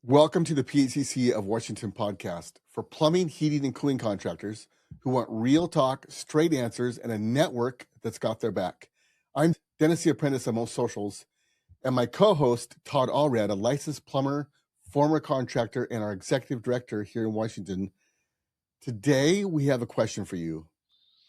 Welcome to the PHCC of Washington Podcast for plumbing, heating, and cooling contractors who want real talk, straight answers, and a network that's got their back. I'm Dennis the Apprentice on most socials, and my co-host, Todd Allred, a licensed plumber, former contractor, and our executive director here in Washington. Today, we have a question for you.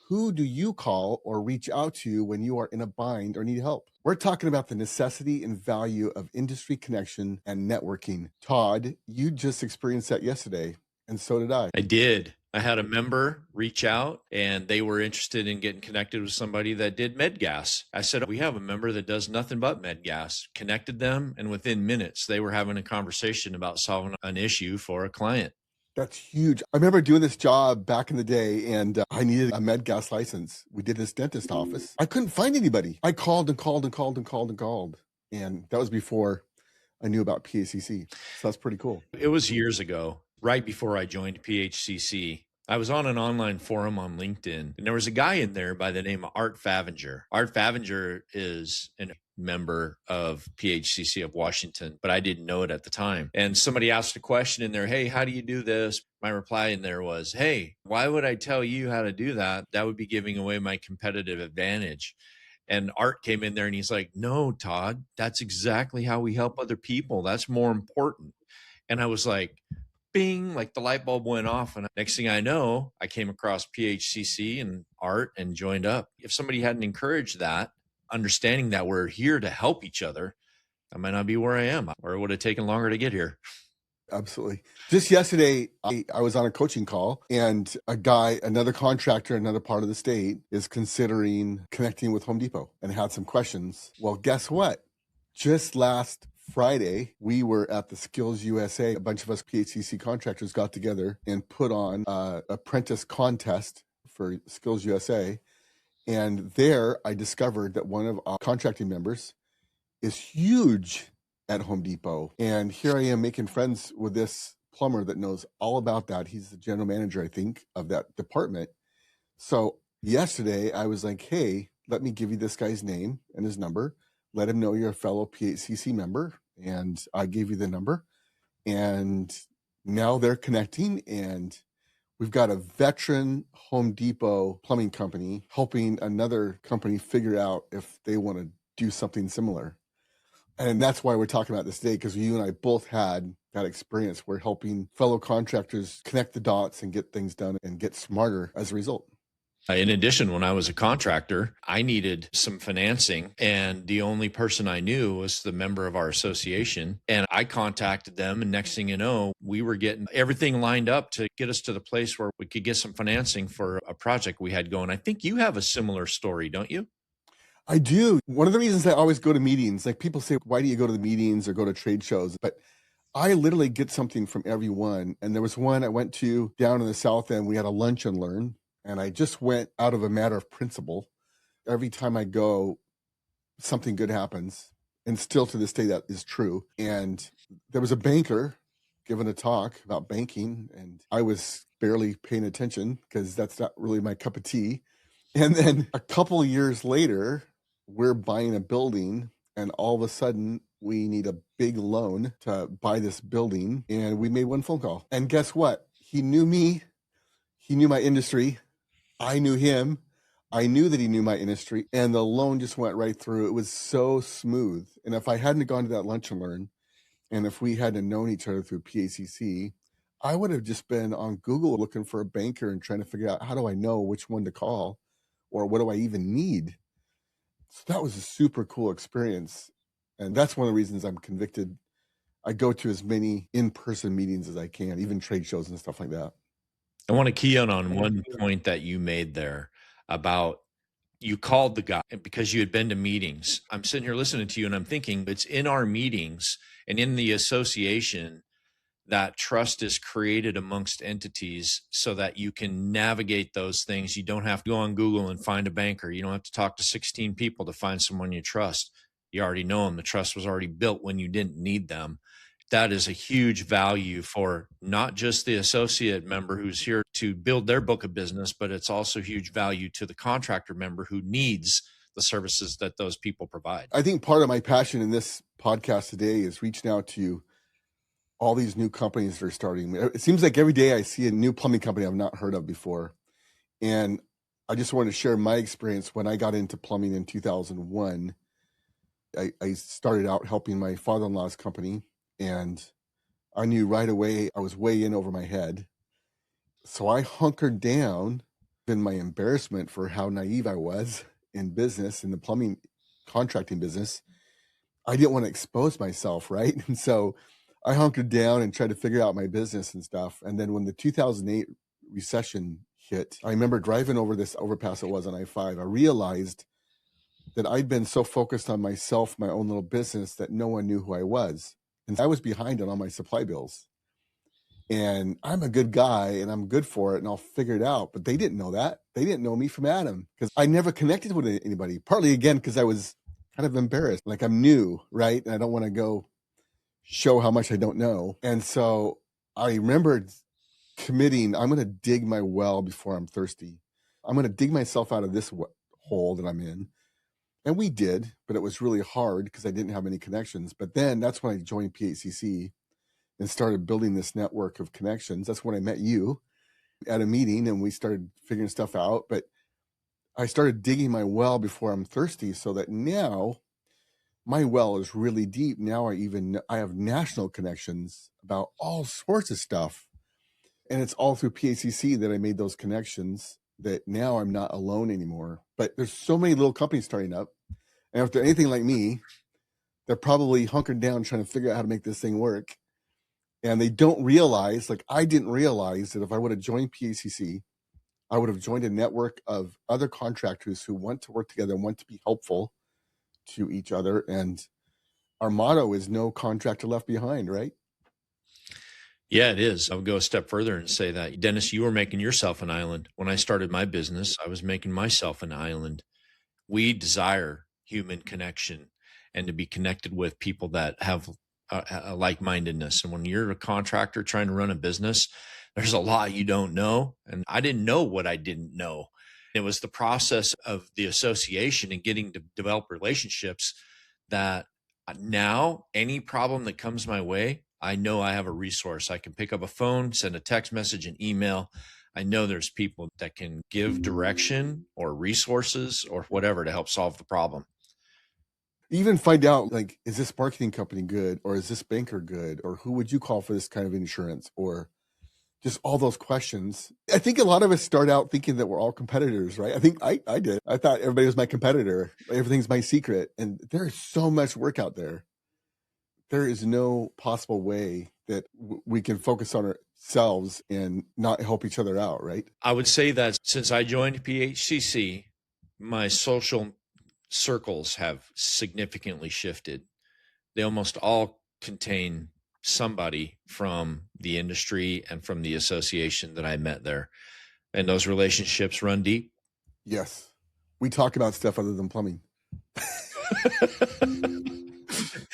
Who do you call or reach out to when you are in a bind or need help? We're talking about the necessity and value of industry connection and networking. Todd, you just experienced that yesterday, and so did I. I did. I had a member reach out and they were interested in getting connected with somebody that did MedGas. I said, we have a member that does nothing but MedGas. Connected them, and within minutes, they were having a conversation about solving an issue for a client. That's huge. I remember doing this job back in the day, and I needed a MedGas license. We did this dentist office. I couldn't find anybody. I called, and that was before I knew about PHCC. So that's pretty cool. It was years ago, right before I joined PHCC. I was on an online forum on LinkedIn, and there was a guy in there by the name of Art Favinger. Art Favinger is a member of PHCC of Washington, but I didn't know it at the time. And somebody asked a question in there, hey, how do you do this? My reply in there was, hey, why would I tell you how to do that? That would be giving away my competitive advantage. And Art came in there and he's like, no, Todd, that's exactly how we help other people. That's more important. And I was like, bing, like the light bulb went off. And next thing I know, I came across PHCC and Art and joined up. If somebody hadn't encouraged that, understanding that we're here to help each other, I might not be where I am, or it would have taken longer to get here. Absolutely. Just yesterday, I was on a coaching call, and a guy, another contractor, another part of the state, is considering connecting with Home Depot and had some questions. Well, guess what? Just last Friday, we were at the Skills USA. A bunch of us PHCC contractors got together and put on an Apprentice contest for Skills USA. And there I discovered that one of our contracting members is huge at Home Depot. And here I am making friends with this plumber that knows all about that. He's the general manager, I think, of that department. So yesterday I was like, hey, let me give you this guy's name and his number. Let him know you're a fellow PHCC member. And I gave you the number. And now they're connecting, and we've got a veteran Home Depot plumbing company helping another company figure out if they want to do something similar. And that's why we're talking about this today, because you and I both had that experience. We're helping fellow contractors connect the dots and get things done and get smarter as a result. In addition, when I was a contractor, I needed some financing, and the only person I knew was the member of our association. And I contacted them, and next thing you know, we were getting everything lined up to get us to the place where we could get some financing for a project we had going. I think you have a similar story, don't you? I do. One of the reasons I always go to meetings, like people say, why do you go to the meetings or go to trade shows? But I literally get something from everyone. And there was one I went to down in the South End. We had a lunch and learn. And I just went out of a matter of principle. Every time I go, something good happens. And still to this day, that is true. And there was a banker giving a talk about banking, and I was barely paying attention because that's not really my cup of tea. And then a couple of years later, we're buying a building, and all of a sudden we need a big loan to buy this building. And we made one phone call. And guess what? He knew me. He knew my industry. I knew him. I knew that he knew my industry, and the loan just went right through. It was so smooth. And if I hadn't gone to that lunch and learn, and if we hadn't known each other through PHCC, I would have just been on Google looking for a banker and trying to figure out, how do I know which one to call, or what do I even need? So that was a super cool experience. And that's one of the reasons I'm convicted. I go to as many in-person meetings as I can, even trade shows and stuff like that. I want to key in on one point that you made there about you called the guy because you had been to meetings. I'm sitting here listening to you and I'm thinking it's in our meetings and in the association that trust is created amongst entities so that you can navigate those things. You don't have to go on Google and find a banker. You don't have to talk to 16 people to find someone you trust. You already know them. The trust was already built when you didn't need them. That is a huge value for not just the associate member who's here to build their book of business, but it's also huge value to the contractor member who needs the services that those people provide. I think part of my passion in this podcast today is reaching out to all these new companies that are starting. It seems like every day I see a new plumbing company I've not heard of before. And I just wanted to share my experience when I got into plumbing in 2001. I started out helping my father-in-law's company, and I knew right away I was way in over my head. So I hunkered down in my embarrassment for how naive I was in business, in the plumbing contracting business. I didn't want to expose myself, right? And so I hunkered down and tried to figure out my business and stuff. And then when the 2008 recession hit, I remember driving over this overpass it was on I-5. I realized that I'd been so focused on myself, my own little business, that no one knew who I was. And I was behind on all my supply bills. And I'm a good guy and I'm good for it and I'll figure it out. But they didn't know that. They didn't know me from Adam because I never connected with anybody. Partly, again, because I was kind of embarrassed. Like I'm new, right? And I don't want to go show how much I don't know. And so I remembered committing, I'm going to dig my well before I'm thirsty. I'm going to dig myself out of this hole that I'm in. And we did, but it was really hard because I didn't have any connections. But then that's when I joined PHCC and started building this network of connections. That's when I met you at a meeting and we started figuring stuff out. But I started digging my well before I'm thirsty so that now my well is really deep. Now I have national connections about all sorts of stuff. And it's all through PHCC that I made those connections that now I'm not alone anymore. But there's so many little companies starting up. And if they're anything like me, they're probably hunkered down trying to figure out how to make this thing work. And they don't realize, like I didn't realize that if I would have joined PHCC, I would have joined a network of other contractors who want to work together and want to be helpful to each other. And our motto is no contractor left behind, right? Yeah, it is. I would go a step further and say that, Dennis, you were making yourself an island. When I started my business, I was making myself an island. We desire human connection and to be connected with people that have a like-mindedness. And when you're a contractor trying to run a business, there's a lot you don't know. And I didn't know what I didn't know. It was the process of the association and getting to develop relationships that now any problem that comes my way, I know I have a resource. I can pick up a phone, send a text message, an email. I know there's people that can give direction or resources or whatever to help solve the problem. Even find out, like, is this marketing company good? Or is this banker good? Or who would you call for this kind of insurance? Or just all those questions. I think a lot of us start out thinking that we're all competitors, right? I think I did. I thought everybody was my competitor. Everything's my secret. And there's so much work out there. There is no possible way that we can focus on ourselves and not help each other out, right? I would say that since I joined PHCC, my social circles have significantly shifted. They almost all contain somebody from the industry and from the association that I met there. And those relationships run deep. Yes. We talk about stuff other than plumbing.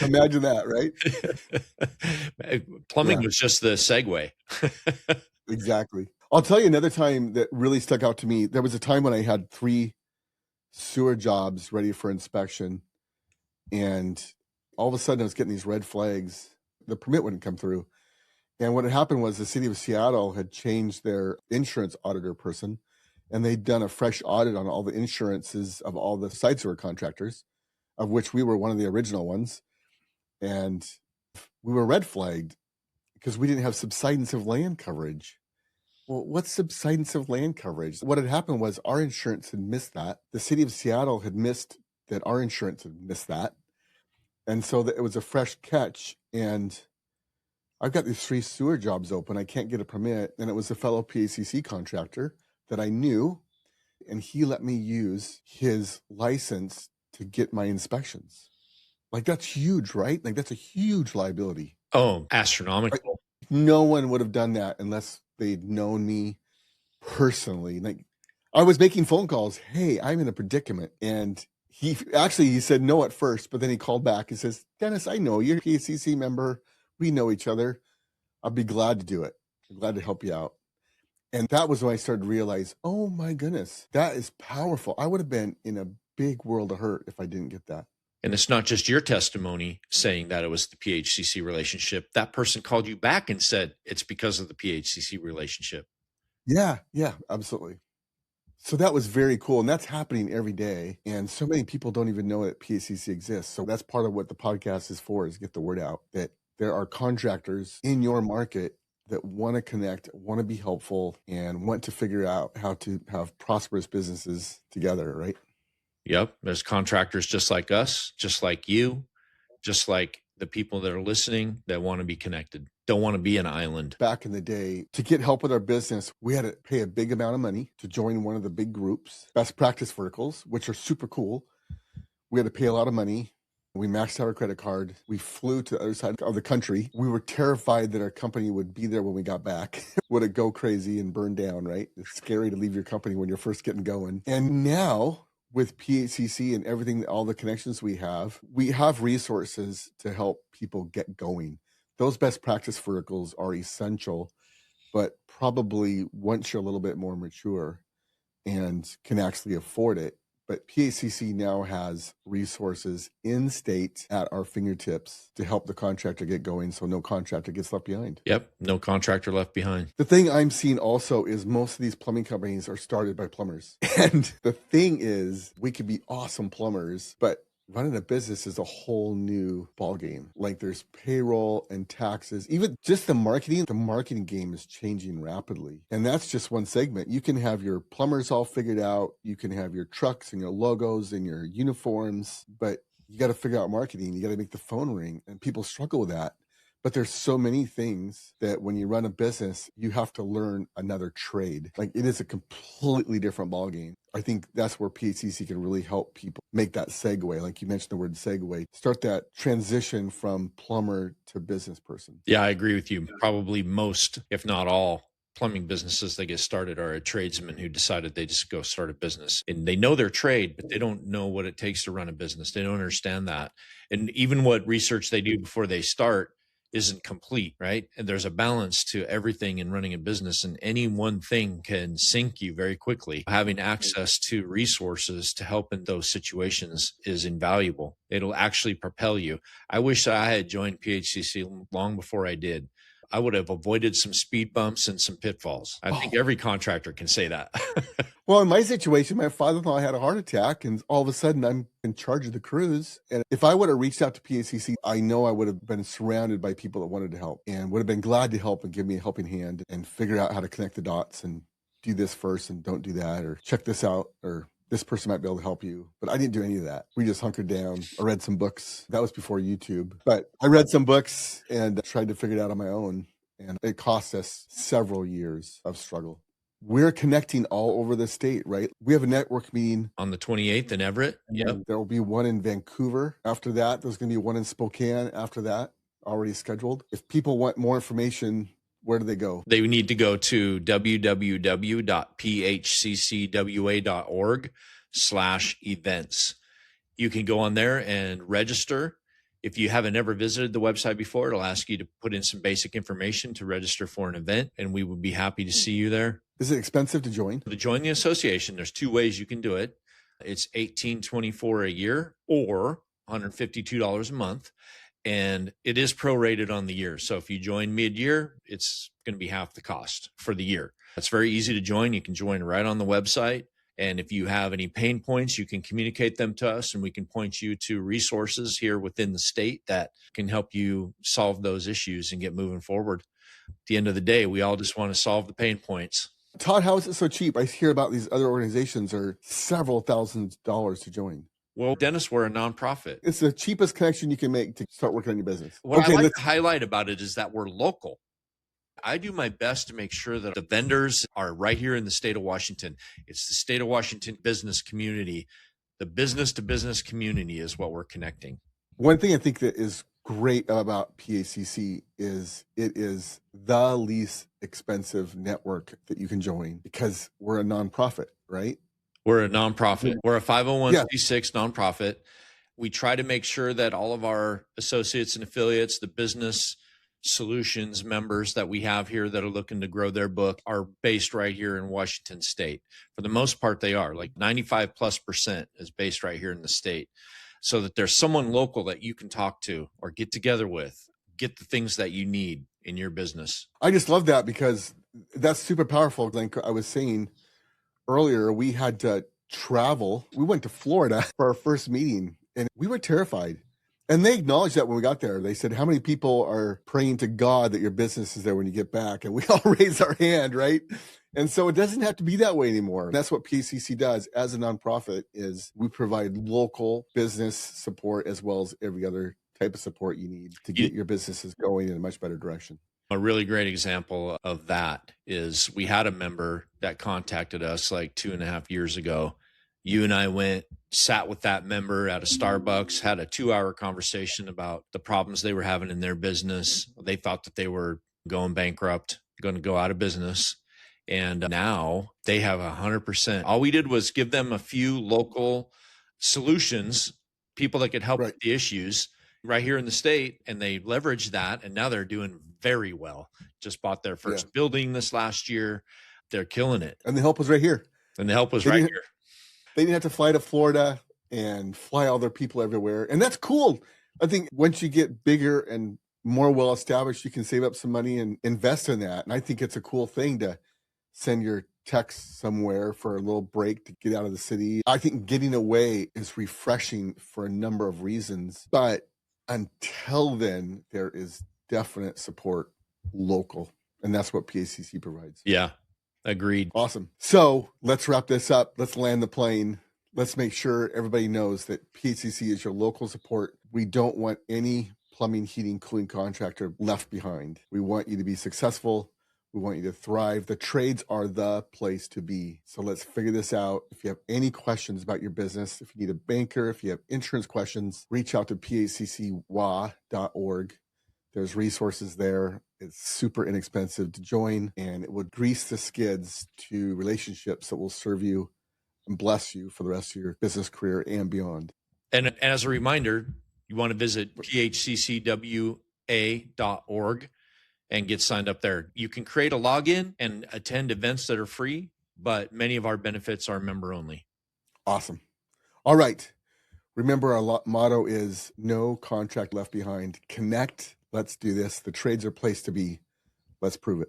Imagine that, right? Plumbing was just the segue. Exactly. I'll tell you another time that really stuck out to me. There was a time when I had 3 sewer jobs ready for inspection, and all of a sudden I was getting these red flags. The permit wouldn't come through. And what had happened was the city of Seattle had changed their insurance auditor person, and they'd done a fresh audit on all the insurances of all the side sewer contractors, of which we were one of the original ones. And we were red flagged because we didn't have subsidence of land coverage. Well, what's subsidence of land coverage? What had happened was our insurance had missed that. The city of Seattle had missed that our insurance had missed that. And so it was a fresh catch. And I've got these 3 sewer jobs open. I can't get a permit. And it was a fellow PHCC contractor that I knew. And he let me use his license to get my inspections. Like, that's huge, right? Like, that's a huge liability. Oh, astronomical. No one would have done that unless they'd known me personally. Like, I was making phone calls. Hey, I'm in a predicament. And he said no at first, but then he called back and says, Dennis, I know you're a PHCC member. We know each other. I'll be glad to do it. I'm glad to help you out. And that was when I started to realize, oh my goodness, that is powerful. I would have been in a big world of hurt if I didn't get that. And it's not just your testimony saying that it was the PHCC relationship. That person called you back and said it's because of the PHCC relationship. Yeah, absolutely. So that was very cool. And that's happening every day. And so many people don't even know that PHCC exists. So that's part of what the podcast is for, is get the word out that there are contractors in your market that want to connect, want to be helpful, and want to figure out how to have prosperous businesses together, right? Yep. There's contractors just like us, just like you, just like the people that are listening that want to be connected, don't want to be an island. Back in the day, to get help with our business, we had to pay a big amount of money to join one of the big groups, best practice verticals, which are super cool. We had to pay a lot of money. We maxed out our credit card. We flew to the other side of the country. We were terrified that our company would be there when we got back. Would it go crazy and burn down, right? It's scary to leave your company when you're first getting going. And now, with PHCC and everything, all the connections we have resources to help people get going. Those best practice verticals are essential, but probably once you're a little bit more mature and can actually afford it. But PHCC now has resources in state at our fingertips to help the contractor get going, so no contractor gets left behind. Yep, no contractor left behind. The thing I'm seeing also is most of these plumbing companies are started by plumbers. And the thing is, we could be awesome plumbers, but running a business is a whole new ballgame. Like there's payroll and taxes, even just the marketing game is changing rapidly. And that's just one segment. You can have your plumbers all figured out. You can have your trucks and your logos and your uniforms, but you got to figure out marketing. You got to make the phone ring, and people struggle with that. But there's so many things that when you run a business, you have to learn another trade. Like it is a completely different ballgame. I think that's where PHCC can really help people make that segue. Like you mentioned the word segue, start that transition from plumber to business person. Yeah, I agree with you. Probably most, if not all, plumbing businesses that get started are a tradesman who decided they just go start a business. And they know their trade, but they don't know what it takes to run a business. They don't understand that. And even what research they do before they start isn't complete, right? And there's a balance to everything in running a business, and any one thing can sink you very quickly. Having access to resources to help in those situations is invaluable. It'll actually propel you. I wish I had joined PHCC long before I did. I would have avoided some speed bumps and some pitfalls. I think every contractor can say that. Well, in my situation, my father-in-law had a heart attack, and all of a sudden I'm in charge of the crews. And if I would have reached out to PHCC, I know I would have been surrounded by people that wanted to help and would have been glad to help and give me a helping hand and figure out how to connect the dots and do this first and don't do that, or check this out, or this person might be able to help you. But I didn't do any of that. We just hunkered down. I read some books. That was before YouTube. But I read some books and tried to figure it out on my own. And it cost us several years of struggle. We're connecting all over the state, right? We have a network meeting on the 28th in Everett. Yep. There will be one in Vancouver. After that, there's going to be one in Spokane after that, already scheduled. If people want more information, where do they go? They need to go to www.phccwa.org/events. You can go on there and register. If you haven't ever visited the website before, it'll ask you to put in some basic information to register for an event, and we would be happy to see you there. Is it expensive to join? To join the association, there's two ways you can do it. It's $1,824 a year or $152 a month. And it is prorated on the year. So if you join mid-year, it's going to be half the cost for the year. It's very easy to join. You can join right on the website. And if you have any pain points, you can communicate them to us, and we can point you to resources here within the state that can help you solve those issues and get moving forward. At the end of the day, we all just want to solve the pain points. Todd, how is it so cheap? I hear about these other organizations are several $1,000s to join. Well, Dennis, we're a nonprofit. It's the cheapest connection you can make to start working on your business. What I like to highlight about it is that we're local. I do my best to make sure that the vendors are right here in the state of Washington. It's the state of Washington business community. The business to business community is what we're connecting. One thing I think that is great about PHCC is it is the least expensive network that you can join because we're a nonprofit, right? We're a nonprofit. We're a 501c6 nonprofit. We try to make sure that all of our associates and affiliates, the business solutions members that we have here that are looking to grow their book, are based right here in Washington state. For the most part, they are. Like 95+% is based right here in the state. so that there's someone local that you can talk to or get together with, get the things that you need in your business. I just love that because that's super powerful. Like I was saying earlier, we had to travel. We went to Florida for our first meeting and we were terrified. And they acknowledged that when we got there. They said, how many people are praying to God that your business is there when you get back? And we all raised our hand, right? And so it doesn't have to be that way anymore. That's what PHCC does as a nonprofit is we provide local business support as well as every other type of support you need to get your businesses going in a much better direction. A really great example of that is we had a member that contacted us like 2.5 years ago. You and I went, sat with that member at a Starbucks, had a 2-hour conversation about the problems they were having in their business. They thought that they were going bankrupt, going to go out of business. And now they have 100%. All we did was give them a few local solutions, people that could help with the issues right here in the state. And they leveraged that. And now they're doing very well. Just bought their first building this last year. They're killing it. And the help was right here. And the help was right here. They didn't have to fly to Florida and fly all their people everywhere. And that's cool. I think once you get bigger and more well-established, you can save up some money and invest in that. And I think it's a cool thing to send your techs somewhere for a little break to get out of the city. I think getting away is refreshing for a number of reasons. But until then, there is definite support local. And that's what PHCC provides. Yeah. Agreed. Awesome. So let's wrap this up. Let's land the plane. Let's make sure everybody knows that PHCC is your local support. We don't want any plumbing, heating, cooling contractor left behind. We want you to be successful. We want you to thrive. The trades are the place to be. So let's figure this out. If you have any questions about your business, if you need a banker, if you have insurance questions, reach out to phccywa.org. There's resources there. It's super inexpensive to join, and it would grease the skids to relationships that will serve you and bless you for the rest of your business career and beyond. And as a reminder, you want to visit phccwa.org and get signed up there. You can create a login and attend events that are free, but many of our benefits are member only. Awesome. All right. Remember, our motto is no contract left behind. Connect. Let's do this. The trades are a place to be. Let's prove it.